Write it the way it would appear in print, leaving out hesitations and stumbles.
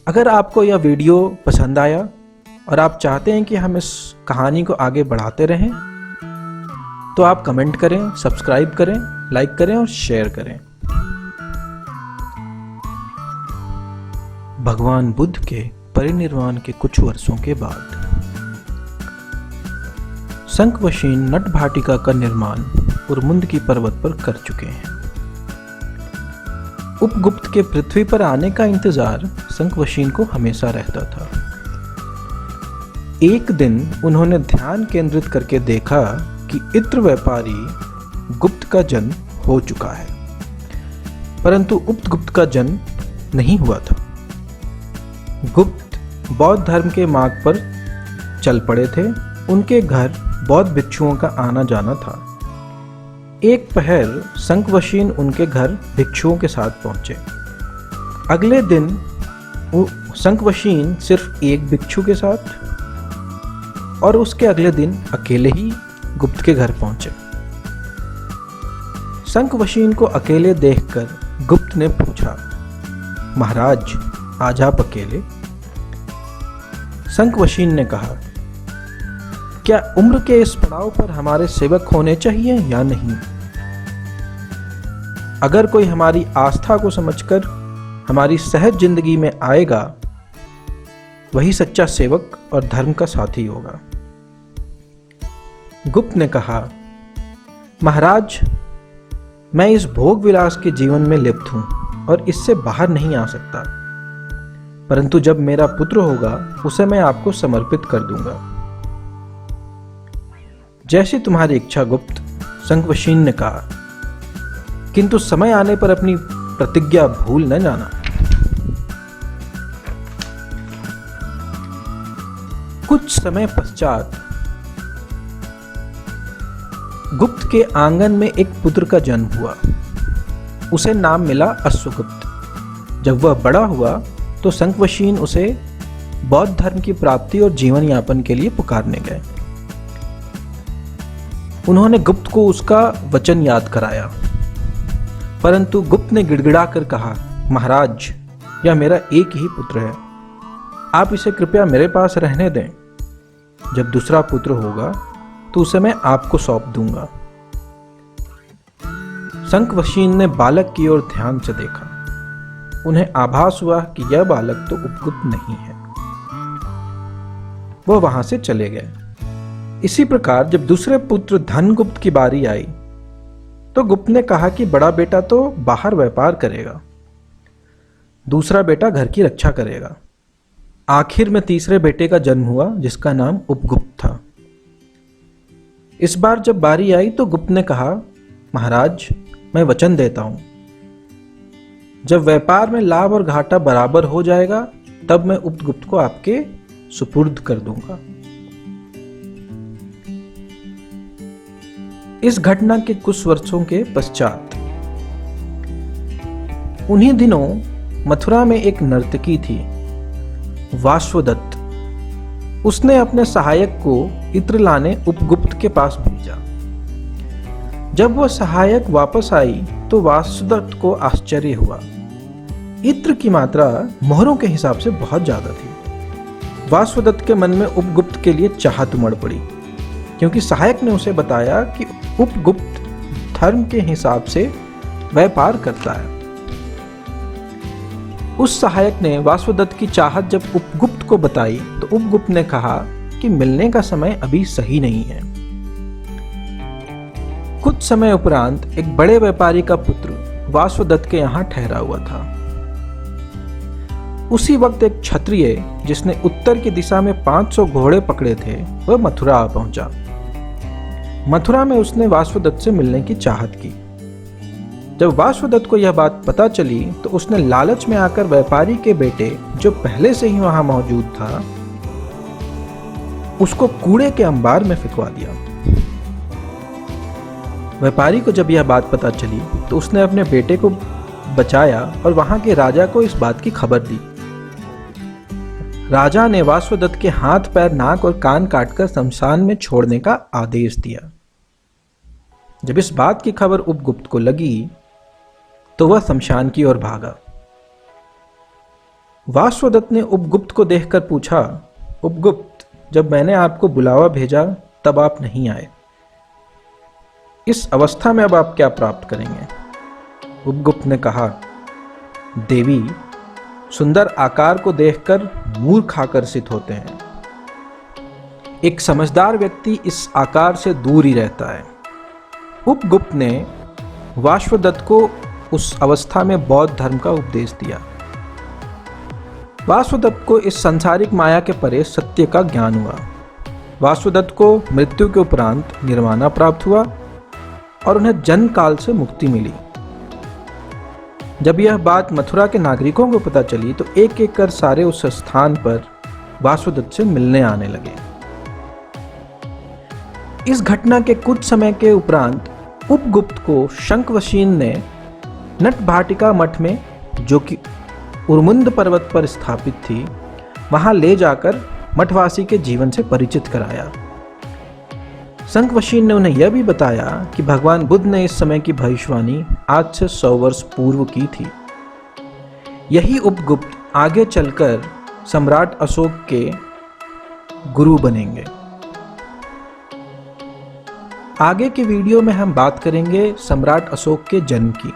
अगर आपको यह वीडियो पसंद आया और आप चाहते हैं कि हम इस कहानी को आगे बढ़ाते रहें तो आप कमेंट करें, सब्सक्राइब करें, लाइक करें और शेयर करें। भगवान बुद्ध के परिनिर्वाण के कुछ वर्षों के बाद शंखवशीन नटभाटिका का निर्माण उर्मुंद की पर्वत पर कर चुके हैं। उपगुप्त के पृथ्वी पर आने का इंतजार शंखवशीन को हमेशा रहता था। एक दिन उन्होंने ध्यान केंद्रित करके देखा कि इत्र व्यापारी गुप्त का जन्म हो चुका है, परंतु उपगुप्त का जन्म नहीं हुआ था। गुप्त बौद्ध धर्म के मार्ग पर चल पड़े थे। उनके घर बौद्ध भिक्षुओं का आना जाना था। एक पहर शंखवशीन उनके घर भिक्षुओं के साथ पहुंचे। अगले दिन शंखवशीन सिर्फ एक भिक्षु के साथ और उसके अगले दिन अकेले ही गुप्त के घर पहुंचे। शंखवशीन को अकेले देखकर गुप्त ने पूछा, महाराज आज आप अकेले? शंखवशीन ने कहा, क्या उम्र के इस पड़ाव पर हमारे सेवक होने चाहिए या नहीं? अगर कोई हमारी आस्था को समझकर हमारी सहज जिंदगी में आएगा, वही सच्चा सेवक और धर्म का साथी होगा। गुप्त ने कहा, महाराज मैं इस भोग विलास के जीवन में लिप्त हूं और इससे बाहर नहीं आ सकता, परंतु जब मेरा पुत्र होगा उसे मैं आपको समर्पित कर दूंगा। जैसी तुम्हारी इच्छा गुप्त, शंखवशीन ने कहा, किंतु समय आने पर अपनी प्रतिज्ञा भूल न जाना। कुछ समय पश्चात गुप्त के आंगन में एक पुत्र का जन्म हुआ। उसे नाम मिला अश्वगुप्त। जब वह बड़ा हुआ तो शंखवशीन उसे बौद्ध धर्म की प्राप्ति और जीवन यापन के लिए पुकारने गए। उन्होंने गुप्त को उसका वचन याद कराया, परंतु गुप्त ने गिड़गिड़ा कर कहा, महाराज यह मेरा एक ही पुत्र है, आप इसे कृपया मेरे पास रहने दें। जब दूसरा पुत्र होगा तो उसे मैं आपको सौंप दूंगा। शंखवशीन ने बालक की ओर ध्यान से देखा। उन्हें आभास हुआ कि यह बालक तो उपगुप्त नहीं है। वह वहां से चले गए। इसी प्रकार जब दूसरे पुत्र धनगुप्त की बारी आई तो गुप्त ने कहा कि बड़ा बेटा तो बाहर व्यापार करेगा, दूसरा बेटा घर की रक्षा करेगा। आखिर में तीसरे बेटे का जन्म हुआ जिसका नाम उपगुप्त था। इस बार जब बारी आई तो गुप्त ने कहा, महाराज मैं वचन देता हूं, जब व्यापार में लाभ और घाटा बराबर हो जाएगा तब मैं उपगुप्त को आपके सुपुर्द कर दूंगा। इस घटना के कुछ वर्षों के पश्चात उन्हीं दिनों मथुरा में एक नर्तकी थी, वाश्वदत्त। उसने अपने सहायक को इत्र लाने उपगुप्त के पास भेजा। जब वह सहायक वापस आई तो वासुदत्त को आश्चर्य हुआ। इत्र की मात्रा मोहरों के हिसाब से बहुत ज्यादा थी। वासुदत्त के मन में उपगुप्त के लिए चाहत उमड़ पड़ी, क्योंकि सहायक ने उसे बताया कि उपगुप्त धर्म के हिसाब से व्यापार करता है। उस सहायक ने वासुदत्त की चाहत जब उपगुप्त को बताई तो उपगुप्त ने कहा कि मिलने का समय अभी सही नहीं है। कुछ समय उपरांत एक बड़े व्यापारी का पुत्र वासुदत्त के यहां ठहरा हुआ था। उसी वक्त एक क्षत्रिय जिसने उत्तर की दिशा में 500 घोड़े पकड़े थे वह मथुरा आ पहुंचा। मथुरा में उसने वासुदत्त से मिलने की चाहत की। जब वासुदत्त को यह बात पता चली तो उसने लालच में आकर व्यापारी के बेटे, जो पहले से ही वहां मौजूद था, उसको कूड़े के अंबार में फिकवा दिया। व्यापारी को जब यह बात पता चली तो उसने अपने बेटे को बचाया और वहां के राजा को इस बात की खबर दी। राजा ने वासुदत्त के हाथ पैर, नाक और कान काटकर शमशान में छोड़ने का आदेश दिया। जब इस बात की खबर उपगुप्त को लगी तो वह शमशान की ओर भागा। वासवदत्त ने उपगुप्त को देखकर पूछा, उपगुप्त, जब मैंने आपको बुलावा भेजा तब आप नहीं आए। इस अवस्था में अब आप क्या प्राप्त करेंगे? उपगुप्त ने कहा, देवी, सुंदर आकार को देखकर मूर्ख आकर्षित होते हैं। एक समझदार व्यक्ति इस आकार से दूर ही रहता है। उपगुप्त ने वासवदत्त को उस अवस्था में बौद्ध धर्म का उपदेश दिया। वासवदत्त को इस सांसारिक माया के परे सत्य का ज्ञान हुआ। वासवदत्त को मृत्यु के उपरांत निर्वाणा प्राप्त हुआ और उन्हें जन्म काल से मुक्ति मिली। जब यह बात मथुरा के नागरिकों को पता चली तो एक एक कर सारे उस स्थान पर वासवदत्त से मिलने आने लगे। इस घटना के कुछ समय के उपरांत उपगुप्त को शंखवशीन ने नटभाटिका मठ में, जो कि उर्मुंद पर्वत पर स्थापित थी, वहां ले जाकर मठवासी के जीवन से परिचित कराया। शंखवशीन ने उन्हें यह भी बताया कि भगवान बुद्ध ने इस समय की भविष्यवाणी आज से 100 वर्ष पूर्व की थी। यही उपगुप्त आगे चलकर सम्राट अशोक के गुरु बनेंगे। आगे के वीडियो में हम बात करेंगे सम्राट अशोक के जन्म की।